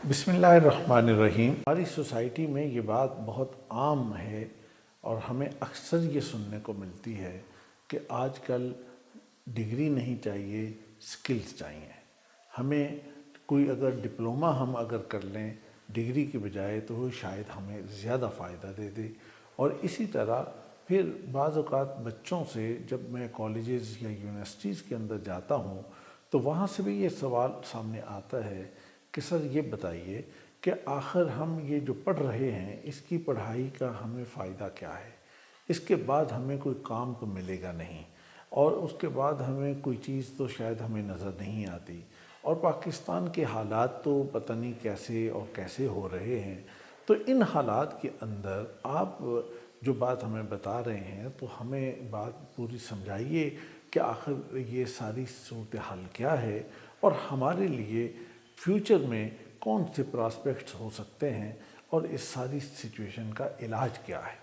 بسم اللہ الرحمن الرحیم۔ ہماری سوسائٹی میں یہ بات بہت عام ہے اور ہمیں اکثر یہ سننے کو ملتی ہے کہ آج کل ڈگری نہیں چاہیے، سکلز چاہیے ہمیں۔ کوئی اگر ڈپلومہ ہم اگر کر لیں ڈگری کے بجائے تو وہ شاید ہمیں زیادہ فائدہ دے دے۔ اور اسی طرح پھر بعض اوقات بچوں سے جب میں کالجز یا یونیورسٹیز کے اندر جاتا ہوں تو وہاں سے بھی یہ سوال سامنے آتا ہے کہ سر یہ بتائیے کہ آخر ہم یہ جو پڑھ رہے ہیں اس کی پڑھائی کا ہمیں فائدہ کیا ہے؟ اس کے بعد ہمیں کوئی کام تو ملے گا نہیں، اور اس کے بعد ہمیں کوئی چیز تو شاید ہمیں نظر نہیں آتی، اور پاکستان کے حالات تو پتہ نہیں کیسے اور کیسے ہو رہے ہیں۔ تو ان حالات کے اندر آپ جو بات ہمیں بتا رہے ہیں تو ہمیں بات پوری سمجھائیے کہ آخر یہ ساری صورتحال کیا ہے اور ہمارے لیے فیوچر میں کون سے پراسپیکٹس ہو سکتے ہیں اور اس ساری سچویشن کا علاج کیا ہے۔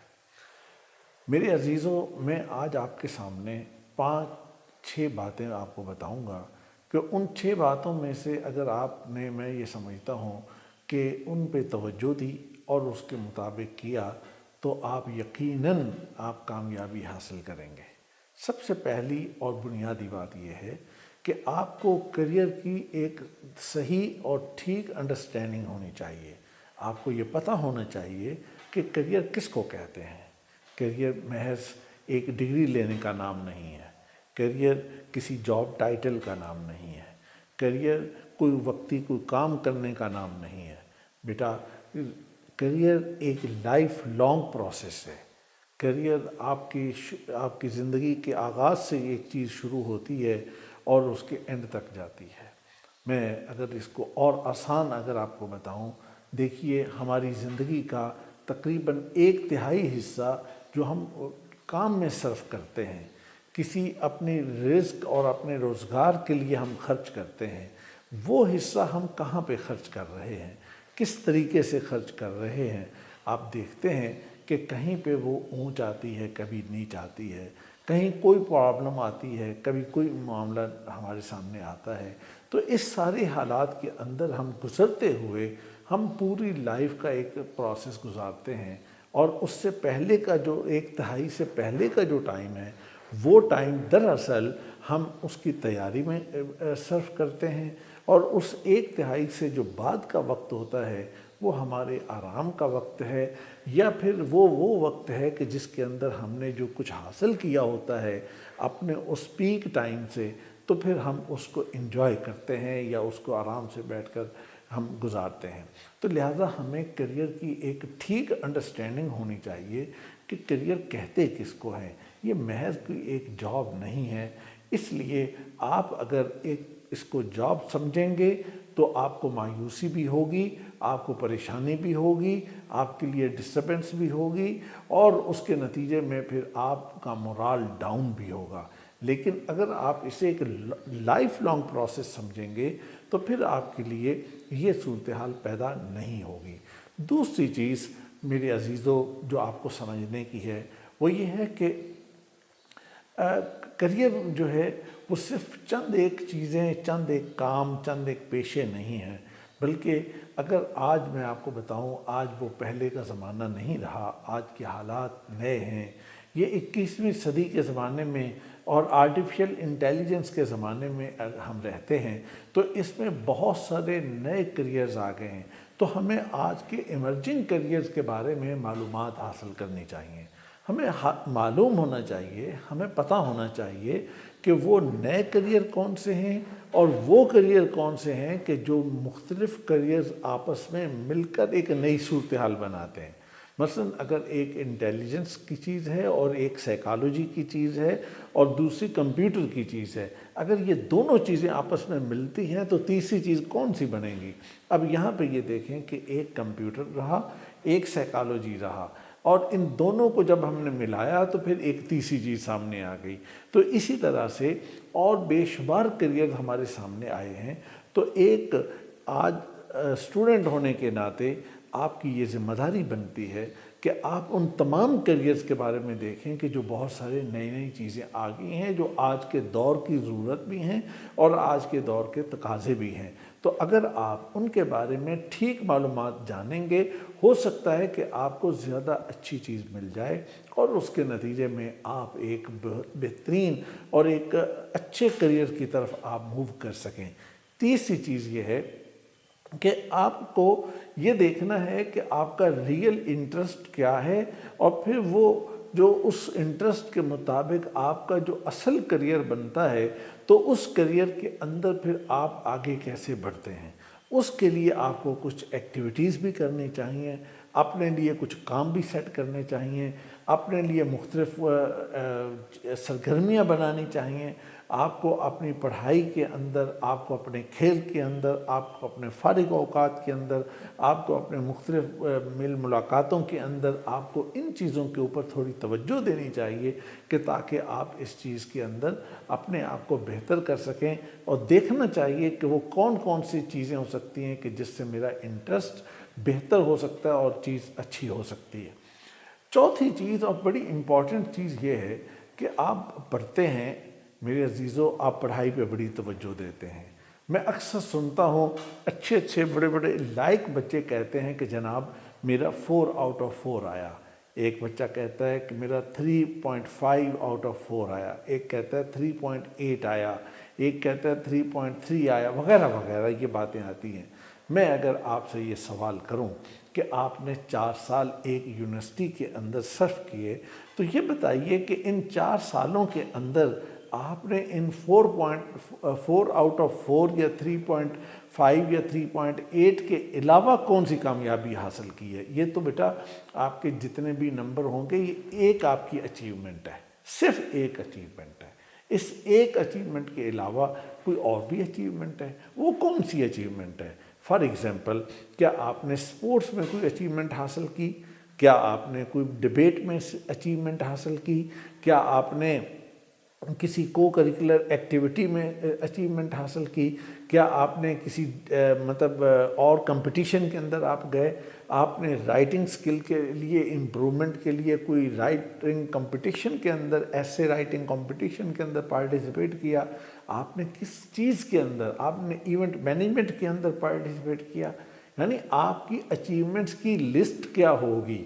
میرے عزیزوں، میں آج آپ کے سامنے 5-6 باتیں آپ کو بتاؤں گا کہ ان 6 باتوں میں سے اگر آپ نے، میں یہ سمجھتا ہوں کہ ان پہ توجہ دی اور اس کے مطابق کیا تو آپ یقیناً آپ کامیابی حاصل کریں گے۔ سب سے پہلی اور بنیادی بات یہ ہے کہ آپ کو کریئر کی ایک صحیح اور ٹھیک انڈرسٹینڈنگ ہونی چاہیے۔ آپ کو یہ پتہ ہونا چاہیے کہ کریئر کس کو کہتے ہیں۔ کریئر محض ایک ڈگری لینے کا نام نہیں ہے، کریئر کسی جاب ٹائٹل کا نام نہیں ہے، کریئر کوئی وقتی کوئی کام کرنے کا نام نہیں ہے۔ بیٹا، کریئر ایک لائف لانگ پروسیس ہے۔ کریئر آپ کی زندگی کے آغاز سے ایک چیز شروع ہوتی ہے اور اس کے اینڈ تک جاتی ہے۔ میں اگر اس کو اور آسان اگر آپ کو بتاؤں، دیکھیے ہماری زندگی کا تقریباً 1/3 حصہ جو ہم کام میں صرف کرتے ہیں، کسی اپنی رزق اور اپنے روزگار کے لیے ہم خرچ کرتے ہیں، وہ حصہ ہم کہاں پہ خرچ کر رہے ہیں، کس طریقے سے خرچ کر رہے ہیں۔ آپ دیکھتے ہیں کہ کہیں پہ وہ اونچ آتی ہے، کبھی نیچ آتی ہے، کہیں کوئی پرابلم آتی ہے، کبھی کوئی معاملہ ہمارے سامنے آتا ہے۔ تو اس سارے حالات کے اندر ہم گزرتے ہوئے ہم پوری لائف کا ایک پروسیس گزارتے ہیں، اور اس سے پہلے کا جو 1/3 سے پہلے کا جو ٹائم ہے وہ ٹائم دراصل ہم اس کی تیاری میں صرف کرتے ہیں، اور اس 1/3 سے جو بعد کا وقت ہوتا ہے وہ ہمارے آرام کا وقت ہے، یا پھر وہ وقت ہے کہ جس کے اندر ہم نے جو کچھ حاصل کیا ہوتا ہے اپنے اس پیک ٹائم سے، تو پھر ہم اس کو انجوائے کرتے ہیں یا اس کو آرام سے بیٹھ کر ہم گزارتے ہیں۔ تو لہٰذا ہمیں کریئر کی ایک ٹھیک انڈرسٹینڈنگ ہونی چاہیے کہ کریئر کہتے کس کو ہیں۔ یہ محض کوئی ایک جاب نہیں ہے۔ اس لیے آپ اگر اس کو جاب سمجھیں گے تو آپ کو مایوسی بھی ہوگی، آپ کو پریشانی بھی ہوگی، آپ کے لیے ڈسٹربنس بھی ہوگی، اور اس کے نتیجے میں پھر آپ کا مورال ڈاؤن بھی ہوگا۔ لیکن اگر آپ اسے ایک لائف لانگ پروسیس سمجھیں گے تو پھر آپ کے لیے یہ صورتحال پیدا نہیں ہوگی۔ دوسری چیز میرے عزیزوں جو آپ کو سمجھنے کی ہے وہ یہ ہے کہ کریئر جو ہے وہ صرف چند ایک چیزیں، چند ایک کام، چند ایک پیشے نہیں ہیں، بلکہ اگر آج میں آپ کو بتاؤں، آج وہ پہلے کا زمانہ نہیں رہا، آج کے حالات نئے ہیں۔ یہ 21ویں صدی کے زمانے میں اور آرٹیفیشل انٹیلیجنس کے زمانے میں ہم رہتے ہیں، تو اس میں بہت سارے نئے کریئرز آ گئے ہیں۔ تو ہمیں آج کے ایمرجنگ کریئرز کے بارے میں معلومات حاصل کرنی چاہیے۔ ہمیں معلوم ہونا چاہیے، ہمیں پتہ ہونا چاہیے کہ وہ نئے کریئر کون سے ہیں اور وہ کریئر کون سے ہیں کہ جو مختلف کریئرز آپس میں مل کر ایک نئی صورتحال بناتے ہیں۔ مثلاً اگر ایک انٹیلیجنس کی چیز ہے اور ایک سائیکالوجی کی چیز ہے اور دوسری کمپیوٹر کی چیز ہے، اگر یہ دونوں چیزیں آپس میں ملتی ہیں تو تیسری چیز کون سی بنے گی؟ اب یہاں پہ یہ دیکھیں کہ ایک کمپیوٹر رہا، ایک سائیکالوجی رہا، اور ان دونوں کو جب ہم نے ملایا تو پھر ایک تیسری چیز سامنے آ گئی۔ تو اسی طرح سے اور بے شمار کریئر ہمارے سامنے آئے ہیں۔ تو ایک آج اسٹوڈنٹ ہونے کے ناطے آپ کی یہ ذمہ داری بنتی ہے کہ آپ ان تمام کریئرز کے بارے میں دیکھیں کہ جو بہت سارے نئی چیزیں آ گئی ہیں، جو آج کے دور کی ضرورت بھی ہیں اور آج کے دور کے تقاضے بھی ہیں۔ تو اگر آپ ان کے بارے میں ٹھیک معلومات جانیں گے، ہو سکتا ہے کہ آپ کو زیادہ اچھی چیز مل جائے اور اس کے نتیجے میں آپ ایک بہترین اور ایک اچھے کریئر کی طرف آپ موو کر سکیں۔ تیسری چیز یہ ہے کہ آپ کو یہ دیکھنا ہے کہ آپ کا ریئل انٹرسٹ کیا ہے، اور پھر وہ جو اس انٹرسٹ کے مطابق آپ کا جو اصل کریئر بنتا ہے، تو اس کریئر کے اندر پھر آپ آگے کیسے بڑھتے ہیں۔ اس کے لیے آپ کو کچھ ایکٹیویٹیز بھی کرنی چاہیے، اپنے لیے کچھ کام بھی سیٹ کرنے چاہیے، اپنے لیے مختلف سرگرمیاں بنانی چاہیے۔ آپ کو اپنی پڑھائی کے اندر، آپ کو اپنے کھیل کے اندر، آپ کو اپنے فارغ اوقات کے اندر، آپ کو اپنے مختلف میل ملاقاتوں کے اندر آپ کو ان چیزوں کے اوپر تھوڑی توجہ دینی چاہیے کہ تاکہ آپ اس چیز کے اندر اپنے آپ کو بہتر کر سکیں، اور دیکھنا چاہیے کہ وہ کون کون سی چیزیں ہو سکتی ہیں کہ جس سے میرا انٹرسٹ بہتر ہو سکتا ہے اور چیز اچھی ہو سکتی ہے۔ چوتھی چیز اور بڑی امپورٹنٹ چیز یہ ہے کہ آپ پڑھتے ہیں میرے عزیزو، آپ پڑھائی پہ بڑی توجہ دیتے ہیں۔ میں اکثر سنتا ہوں اچھے اچھے بڑے بڑے لائق بچے کہتے ہیں کہ جناب میرا 4 آؤٹ آف 4 آیا، ایک بچہ کہتا ہے کہ میرا 3.5 آؤٹ آف 4 آیا، ایک کہتا ہے 3.8 آیا، ایک کہتا ہے 3.3 آیا، وغیرہ وغیرہ یہ باتیں آتی ہیں۔ میں اگر آپ سے یہ سوال کروں کہ آپ نے 4 سال ایک یونیورسٹی کے اندر صرف کیے، تو یہ بتائیے کہ ان 4 سالوں کے اندر آپ نے ان 4 آؤٹ آف 4 یا 3.5 یا 3.8 کے علاوہ کون سی کامیابی حاصل کی ہے؟ یہ تو بیٹا آپ کے جتنے بھی نمبر ہوں گے، یہ ایک آپ کی اچیومنٹ ہے، صرف ایک اچیومنٹ ہے۔ اس ایک اچیومنٹ کے علاوہ کوئی اور بھی اچیومنٹ ہے، وہ کون سی اچیومنٹ ہے؟ فار ایگزامپل، کیا آپ نے سپورٹس میں کوئی اچیومنٹ حاصل کی؟ کیا آپ نے کوئی ڈبیٹ میں اچیومنٹ حاصل کی؟ کیا آپ نے کسی کو کریکولر ایکٹیویٹی میں اچیومنٹ حاصل کی؟ کیا آپ نے کسی اور کمپٹیشن کے اندر آپ گئے؟ آپ نے رائٹنگ سکل کے لیے امپرومنٹ کے لیے کوئی رائٹنگ کمپٹیشن کے اندر، ایسے رائٹنگ کمپٹیشن کے اندر پارٹیسپیٹ کیا؟ آپ نے کس چیز کے اندر؟ آپ نے ایونٹ مینجمنٹ کے اندر پارٹیسپیٹ کیا؟ یعنی آپ کی اچیومنٹس کی لسٹ کیا ہوگی؟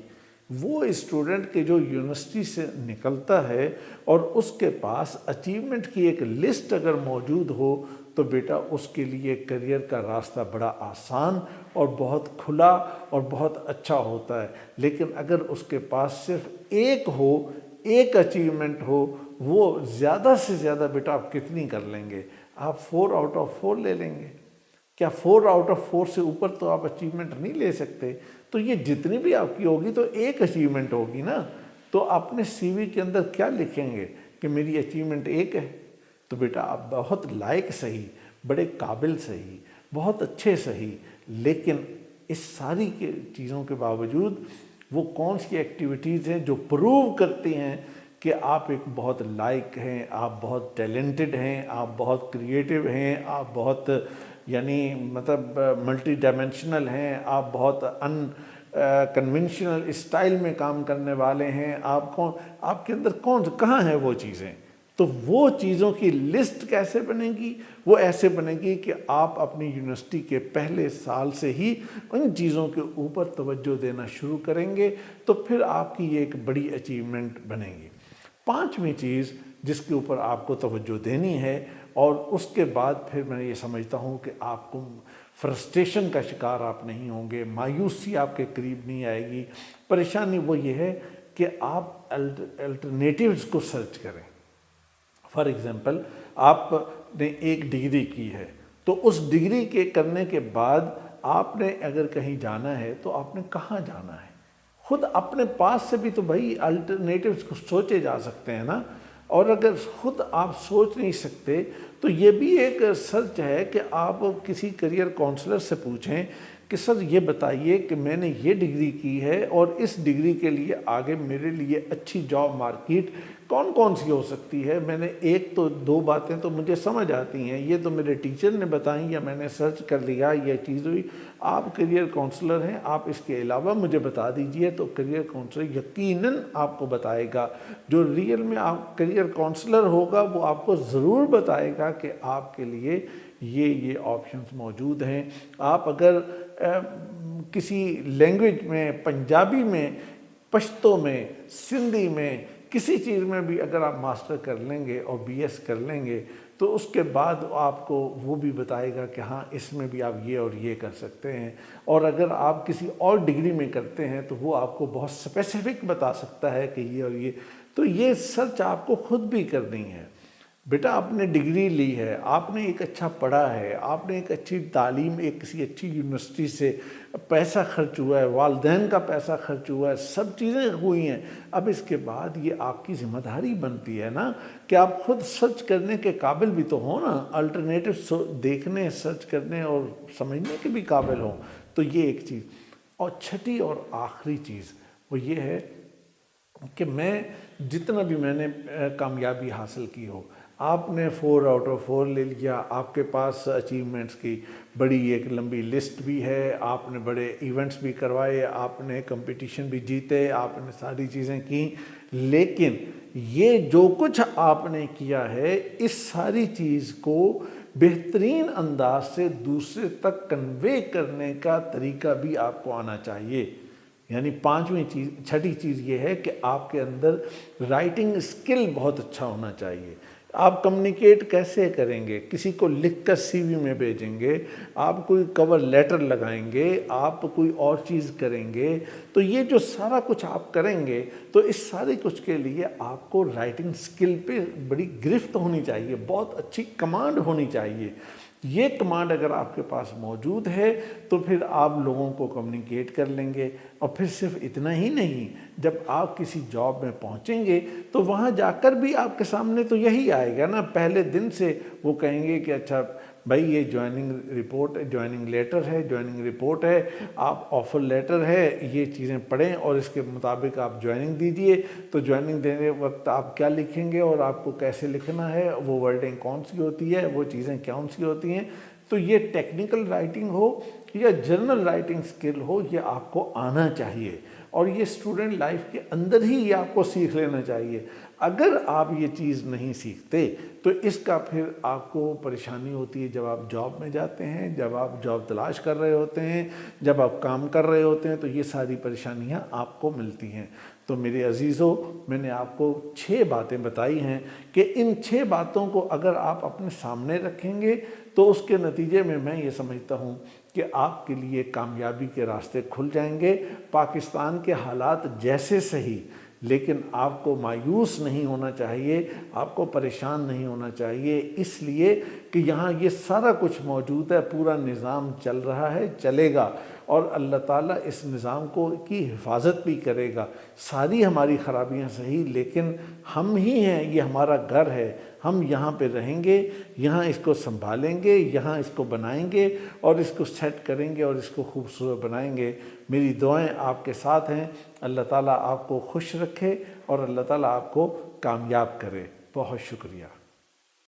وہ اسٹوڈنٹ کے جو یونیورسٹی سے نکلتا ہے اور اس کے پاس اچیومنٹ کی ایک لسٹ اگر موجود ہو، تو بیٹا اس کے لیے کریئر کا راستہ بڑا آسان اور بہت کھلا اور بہت اچھا ہوتا ہے۔ لیکن اگر اس کے پاس صرف ایک اچیومنٹ ہو، وہ زیادہ سے زیادہ بیٹا آپ کتنی کر لیں گے؟ آپ 4 آؤٹ آف 4 لے لیں گے؟ کیا 4 آؤٹ آف 4 سے اوپر تو آپ اچیومنٹ نہیں لے سکتے؟ تو یہ جتنی بھی آپ کی ہوگی تو ایک اچیومنٹ ہوگی نا۔ تو اپنے سی وی کے اندر کیا لکھیں گے کہ میری اچیومنٹ ایک ہے؟ تو بیٹا آپ بہت لائق صحیح، بڑے قابل صحیح، بہت اچھے صحیح، لیکن اس ساری چیزوں کے باوجود وہ کون سی ایکٹیویٹیز ہیں جو پروو کرتی ہیں کہ آپ ایک بہت لائق ہیں، آپ بہت ٹیلنٹڈ ہیں، آپ بہت کریٹیو ہیں، آپ بہت ملٹی ڈائمینشنل ہیں، آپ بہت کنونشنل اسٹائل میں کام کرنے والے ہیں، آپ کے اندر کہاں ہیں وہ چیزیں؟ تو وہ چیزوں کی لسٹ کیسے بنے گی؟ وہ ایسے بنے گی کہ آپ اپنی یونیورسٹی کے پہلے سال سے ہی ان چیزوں کے اوپر توجہ دینا شروع کریں گے، تو پھر آپ کی یہ ایک بڑی اچیومنٹ بنے گی۔ 5ویں چیز جس کے اوپر آپ کو توجہ دینی ہے، اور اس کے بعد پھر میں یہ سمجھتا ہوں کہ آپ کو فرسٹریشن کا شکار آپ نہیں ہوں گے، مایوسی آپ کے قریب نہیں آئے گی۔ پریشانی وہ یہ ہے کہ آپ الٹرنیٹیوز کو سرچ کریں۔ فار ایگزامپل، آپ نے ایک ڈگری کی ہے، تو اس ڈگری کے کرنے کے بعد آپ نے اگر کہیں جانا ہے تو آپ نے کہاں جانا ہے؟ خود اپنے پاس سے بھی تو بھائی الٹرنیٹیوز کو سوچے جا سکتے ہیں نا۔ اور اگر خود آپ سوچ نہیں سکتے تو یہ بھی ایک سرچ ہے کہ آپ کسی کریئر کونسلر سے پوچھیں کہ سر یہ بتائیے کہ میں نے یہ ڈگری کی ہے اور اس ڈگری کے لیے آگے میرے لیے اچھی جاب مارکیٹ کون کون سی ہو سکتی ہے؟ میں نے 1 تو 2 باتیں تو مجھے سمجھ آتی ہیں، یہ تو میرے ٹیچر نے بتائیں یا میں نے سرچ کر لیا، یہ چیز ہوئی۔ آپ کریئر کونسلر ہیں، آپ اس کے علاوہ مجھے بتا دیجئے، تو کریئر کونسلر یقیناً آپ کو بتائے گا۔ جو ریئل میں آپ کریئر کونسلر ہوگا وہ آپ کو ضرور بتائے گا کہ آپ کے لیے یہ آپشنز موجود ہیں۔ آپ اگر کسی لینگویج میں، پنجابی میں، پشتو میں، سندھی میں، کسی چیز میں بھی اگر آپ ماسٹر کر لیں گے اور بی ایس کر لیں گے تو اس کے بعد آپ کو وہ بھی بتائے گا کہ ہاں اس میں بھی آپ یہ اور یہ کر سکتے ہیں۔ اور اگر آپ کسی اور ڈگری میں کرتے ہیں تو وہ آپ کو بہت اسپیسیفک بتا سکتا ہے کہ یہ اور یہ۔ تو یہ سرچ آپ کو خود بھی کرنی ہے۔ بیٹا آپ نے ڈگری لی ہے، آپ نے ایک اچھا پڑھا ہے، آپ نے ایک اچھی تعلیم ایک کسی اچھی یونیورسٹی سے پیسہ خرچ ہوا ہے، والدین کا پیسہ خرچ ہوا ہے، سب چیزیں ہوئی ہیں۔ اب اس کے بعد یہ آپ کی ذمہ داری بنتی ہے نا کہ آپ خود سرچ کرنے کے قابل بھی تو ہوں نا، الٹرنیٹو دیکھنے، سرچ کرنے اور سمجھنے کے بھی قابل ہوں۔ تو یہ ایک چیز۔ اور چھٹی اور آخری چیز وہ یہ ہے کہ میں جتنا بھی میں نے کامیابی حاصل کی ہو، آپ نے 4 آؤٹ آف 4 لے لیا، آپ کے پاس اچیومنٹس کی بڑی ایک لمبی لسٹ بھی ہے، آپ نے بڑے ایونٹس بھی کروائے، آپ نے کمپٹیشن بھی جیتے، آپ نے ساری چیزیں کی، لیکن یہ جو کچھ آپ نے کیا ہے اس ساری چیز کو بہترین انداز سے دوسرے تک کنوے کرنے کا طریقہ بھی آپ کو آنا چاہیے۔ یعنی چھٹی چیز یہ ہے کہ آپ کے اندر رائٹنگ اسکل بہت اچھا ہونا چاہیے۔ آپ کمیونیکیٹ کیسے کریں گے؟ کسی کو لکھ کر سی وی میں بھیجیں گے، آپ کوئی کور لیٹر لگائیں گے، آپ کوئی اور چیز کریں گے، تو یہ جو سارا کچھ آپ کریں گے تو اس سارے کچھ کے لیے آپ کو رائٹنگ اسکل پہ بڑی گرفت ہونی چاہیے، بہت اچھی کمانڈ ہونی چاہیے۔ یہ کمانڈ اگر آپ کے پاس موجود ہے تو پھر آپ لوگوں کو کمیونیکیٹ کر لیں گے۔ اور پھر صرف اتنا ہی نہیں، جب آپ کسی جاب میں پہنچیں گے تو وہاں جا کر بھی آپ کے سامنے تو یہی آئے گا نا، پہلے دن سے وہ کہیں گے کہ اچھا بھائی یہ جوائننگ لیٹر ہے، جوائننگ رپورٹ ہے، آپ آفر لیٹر ہے، یہ چیزیں پڑھیں اور اس کے مطابق آپ جوائننگ دیجئے۔ تو جوائننگ دینے وقت آپ کیا لکھیں گے اور آپ کو کیسے لکھنا ہے، وہ ورڈنگ کون سی ہوتی ہے، وہ چیزیں کون سی ہوتی ہیں۔ تو یہ ٹیکنیکل رائٹنگ ہو یا جنرل رائٹنگ سکل ہو، یہ آپ کو آنا چاہیے اور یہ اسٹوڈنٹ لائف کے اندر ہی یہ آپ کو سیکھ لینا چاہیے۔ اگر آپ یہ چیز نہیں سیکھتے تو اس کا پھر آپ کو پریشانی ہوتی ہے جب آپ جاب میں جاتے ہیں، جب آپ جاب تلاش کر رہے ہوتے ہیں، جب آپ کام کر رہے ہوتے ہیں، تو یہ ساری پریشانیاں آپ کو ملتی ہیں۔ تو میرے عزیزو، میں نے آپ کو 6 باتیں بتائی ہیں کہ ان 6 باتوں کو اگر آپ اپنے سامنے رکھیں گے تو اس کے نتیجے میں یہ سمجھتا ہوں کہ آپ کے لیے کامیابی کے راستے کھل جائیں گے۔ پاکستان کے حالات جیسے صحیح، لیکن آپ کو مایوس نہیں ہونا چاہیے، آپ کو پریشان نہیں ہونا چاہیے، اس لیے کہ یہاں یہ سارا کچھ موجود ہے، پورا نظام چل رہا ہے، چلے گا، اور اللہ تعالیٰ اس نظام کی حفاظت بھی کرے گا۔ ساری ہماری خرابیاں صحیح، لیکن ہم ہی ہیں، یہ ہمارا گھر ہے، ہم یہاں پہ رہیں گے، یہاں اس کو سنبھالیں گے، یہاں اس کو بنائیں گے اور اس کو سیٹ کریں گے اور اس کو خوبصورت بنائیں گے۔ میری دعائیں آپ کے ساتھ ہیں۔ اللہ تعالیٰ آپ کو خوش رکھے اور اللہ تعالیٰ آپ کو کامیاب کرے۔ بہت شکریہ۔